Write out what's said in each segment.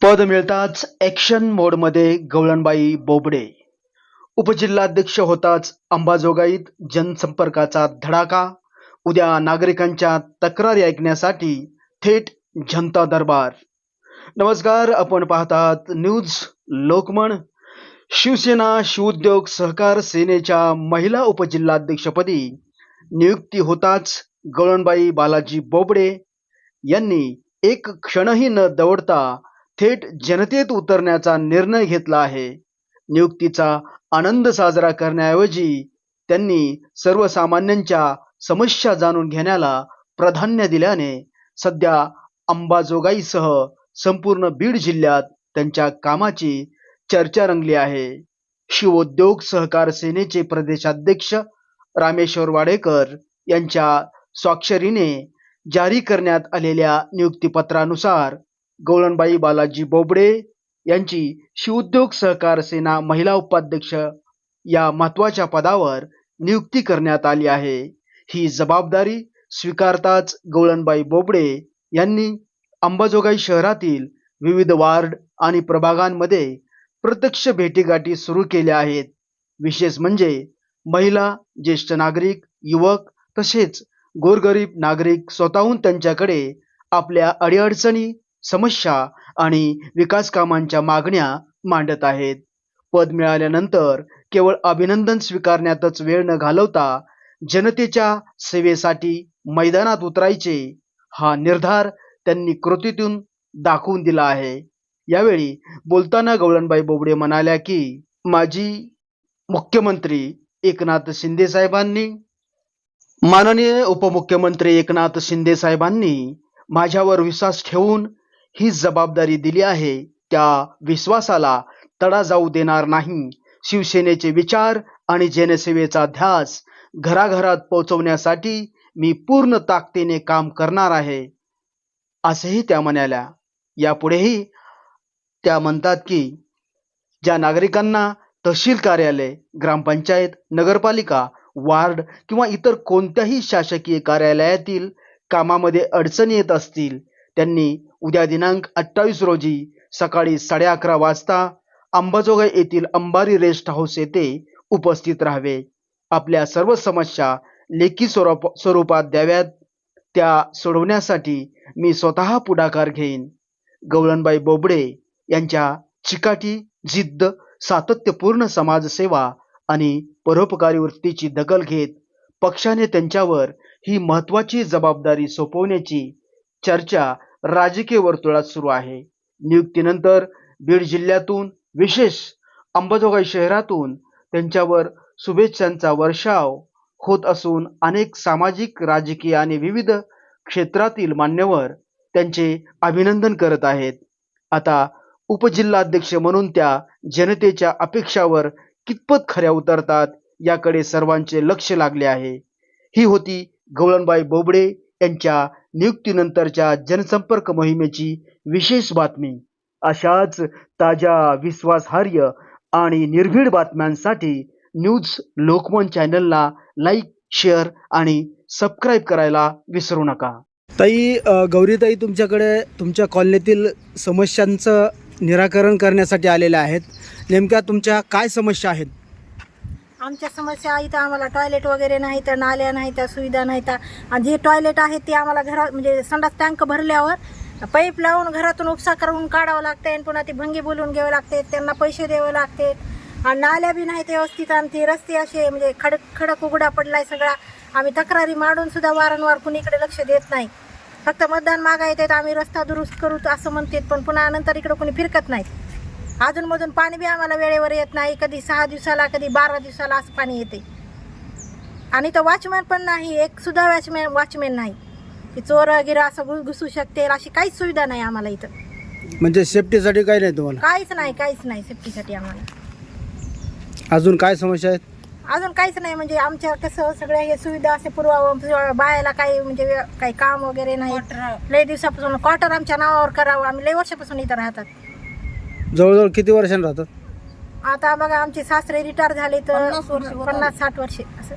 पद मिळताच ॲक्शन मोडमध्ये गवळणबाई बोबडे. उपजिल्हाध्यक्ष होताच अंबाजोगाईत जनसंपर्काचा धडाका. उद्या नागरिकांच्या तक्रारी ऐकण्यासाठी थेट जनता दरबार. नमस्कार, आपण पाहतात न्यूज लोकमन. शिवसेना शिवउद्योग सहकार सेनेच्या महिला उपजिल्हाध्यक्षपदी नियुक्ती होताच गवळणबाई बालाजी बोबडे यांनी एक क्षणही न दवडता थेट जनतेत उतरण्याचा निर्णय घेतला आहे. नियुक्तीचा आनंद साजरा करण्याऐवजी त्यांनी सर्वसामान्यांच्या समस्या जाणून घेण्याला प्राधान्य दिल्याने सध्या अंबाजोगाईसह संपूर्ण बीड जिल्ह्यात त्यांच्या कामाची चर्चा रंगली आहे. शिवउद्योग सहकार सेनेचे प्रदेशाध्यक्ष रामेश्वर वाडेकर यांच्या स्वाक्षरीने जारी करण्यात आलेल्या नियुक्तीपत्रानुसार गवळणबाई बालाजी बोबडे यांची शिवउद्योग सहकार सेना महिला उपाध्यक्ष या महत्त्वाच्या पदावर नियुक्ती करण्यात आली आहे. ही जबाबदारी स्वीकारताच गवळणबाई बोबडे यांनी अंबाजोगाई शहरातील विविध वार्ड आणि प्रभागांमध्ये प्रत्यक्ष भेटीगाठी सुरू केल्या आहेत. विशेष म्हणजे महिला, ज्येष्ठ नागरिक, युवक तसेच गोरगरीब नागरिक स्वतःहून त्यांच्याकडे आपल्या अडीअडचणी, समस्या आणि विकास कामांच्या मागण्या मांडत आहेत. पद मिळाल्यानंतर केवळ अभिनंदन स्वीकारण्यातच वेळ न घालवता जनतेच्या सेवेसाठी मैदानात उतरायचे हा निर्धार त्यांनी कृतीतून दाखवून दिला आहे. यावेळी बोलताना गवळणबाई बोबडे म्हणाल्या की माजी मुख्यमंत्री एकनाथ शिंदे साहेबांनी, माननीय उपमुख्यमंत्री एकनाथ शिंदे साहेबांनी माझ्यावर विश्वास ठेवून ही जबाबदारी दिली आहे. त्या विश्वासाला तडा जाऊ देणार नाही. शिवसेनेचे विचार आणि जनसेवेचा ध्यास घराघरात पोहोचवण्यासाठी मी पूर्ण ताकदीने काम करणार आहे, असेही त्या म्हणाल्या. यापुढेही त्या म्हणतात की ज्या नागरिकांना तहसील कार्यालय, ग्रामपंचायत, नगरपालिका, वार्ड किंवा इतर कोणत्याही शासकीय कार्यालयातील कामामध्ये अडचणी येत असतील त्यांनी उद्या दिनांक 28 रोजी सकाळी 11:30 वाजता अंबाजोगाई येथील अंबारी रेस्ट हाऊस येथे उपस्थित राहावे. आपल्या सर्व समस्या लेखी स्वरूपात द्याव्यात. त्या सोडवण्यासाठी मी स्वतः पुढाकार घेईन. गवळणबाई बोबडे यांच्या चिकाटी, जिद्द, सातत्यपूर्ण समाजसेवा आणि परोपकारी वृत्तीची दखल घेत पक्षाने त्यांच्यावर ही महत्त्वाची जबाबदारी सोपवण्याची चर्चा राजकीय वर्तुळात सुरू आहे. नियुक्तीनंतर बीड जिल्ह्यातून, विशेष अंबाजोगाई शहरातून त्यांच्यावर शुभेच्छांचा वर्षाव होत असून अनेक सामाजिक, राजकीय आणि विविध क्षेत्रातील मान्यवर त्यांचे अभिनंदन करत आहेत. आता उपजिल्हाध्यक्ष म्हणून त्या जनतेच्या अपेक्षावर कितपत खऱ्या उतरतात याकडे सर्वांचे लक्ष लागले आहे. ही होती गवळणबाई बोबडे यांच्या नियुक्तीनंतरच्या जनसंपर्क मोहिमेची विशेष बातमी. अशाच ताज्या, विश्वासार्ह आणि निर्भीड बातम्यांसाठी न्यूज लोकमन चॅनलला लाईक, शेअर आणि सबस्क्राईब करायला विसरू नका. ताई, गौरीताई तुमच्याकडे तुमच्या कॉलनीतील समस्यांचं निराकरण करण्यासाठी आलेल्या आहेत. नेमक्या तुमच्या काय समस्या आहेत? आमच्या समस्या इथं आम्हाला टॉयलेट वगैरे नाही, तर नाल्या नाही, तर सुविधा नाही. तर जे टॉयलेट आहे ते आम्हाला घरात म्हणजे संडास टँक भरल्यावर पाईप लावून घरातून उपसा करून काढावं लागते आणि पुन्हा ती भंगी बोलून घ्यावे लागते, त्यांना पैसे द्यावे लागते. आणि नाल्या बी नाहीत व्यवस्थित आणि ते रस्ते असे म्हणजे खडक उघडा पडलाय सगळा. आम्ही तक्रारी मांडून सुद्धा वारंवार कुणीकडे लक्ष देत नाही. फक्त मतदान मागायचे आम्ही रस्ता दुरुस्त करू असं म्हणतात, पण पुन्हा नंतर इकडे कोणी फिरकत नाही. अजूनमधून पाणी बी आम्हाला वेळेवर येत नाही. कधी 6 दिवसाला, कधी 12 दिवसाला असं पाणी येते. आणि तर वॉचमॅन पण नाही, एक सुद्धा वॉचमॅन नाही की चोर वगैरे असं घुसू शकते अशी काहीच सुविधा नाही आम्हाला इथं. म्हणजे सेफ्टीसाठी काही नाही तुम्हाला? काहीच नाही सेफ्टीसाठी आम्हाला. अजून काय समस्या आहेत? अजून काहीच नाही. म्हणजे आमच्या कसं सगळ्या हे सुविधा असे बायाला काही म्हणजे काही काम वगैरे नाही. लय दिवसापासून क्वार्टर आमच्या नावावर करावं. आम्ही लय वर्षापासून इथं राहतात. जवळजवळ किती वर्षांनी राहतात? आता बघा आमचे सासरे रिटायर झाले तर 50-60 वर्षे असं.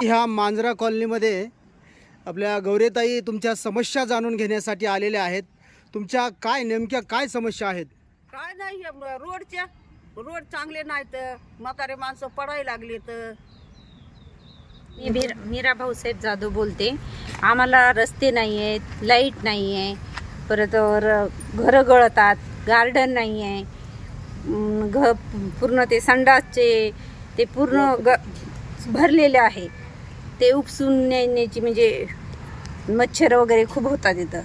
ह्या मांजरा कॉलनीमध्ये आपल्या गौरीताई तुमच्या समस्या जाणून घेण्यासाठी आलेल्या आहेत. तुमच्या काय नेमक्या काय समस्या आहेत? काय नाही रोड चांगले नाहीत, म्हातारे माणसं पडायला लागली तर. मी मीरा भाऊसाहेब जाधव बोलते. आम्हाला रस्ते नाही आहेत, लाईट नाही आहे, परत घरं गळतात, गार्डन नाही आहे, पूर्ण ते संडासचे ते पूर्ण भरलेले आहे. ते उपसून नेण्याची म्हणजे मच्छर वगैरे खूप होतात इथं.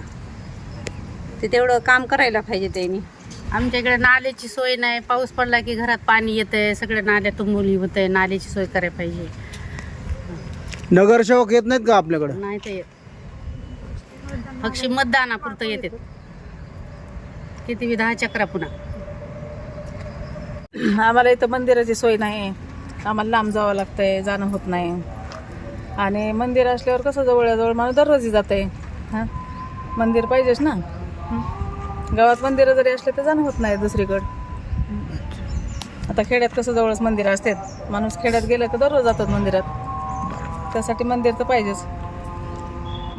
ते तेवढं काम करायला पाहिजे त्यांनी. आमच्या इकडे नाल्याची सोय नाही. पाऊस पडला की घरात पाणी येतंय, सगळे नाल्या तुंबुली होतंय. नाल्याची सोय करायला पाहिजे. नगरसेवक येत नाहीत का आपल्याकडे? नाही तर पक्षी मतदानापुरतं येतात. किती 10 चक्रा पुन्हा. आम्हाला इथं मंदिराची सोय नाही, आम्हाला लांब जावं लागतंय, जाणं होत नाही. आणि मंदिर असल्यावर कसं जवळजवळ माणूस दररोज जात आहे. हां, मंदिर पाहिजेच ना. गावात मंदिरं जरी असले तर जाणं होत नाही दुसरीकडं. आता खेड्यात कसं जवळच मंदिरं असतात, माणूस खेड्यात गेलं तर दररोज जातात मंदिरात. त्यासाठी मंदिर तर पाहिजेच.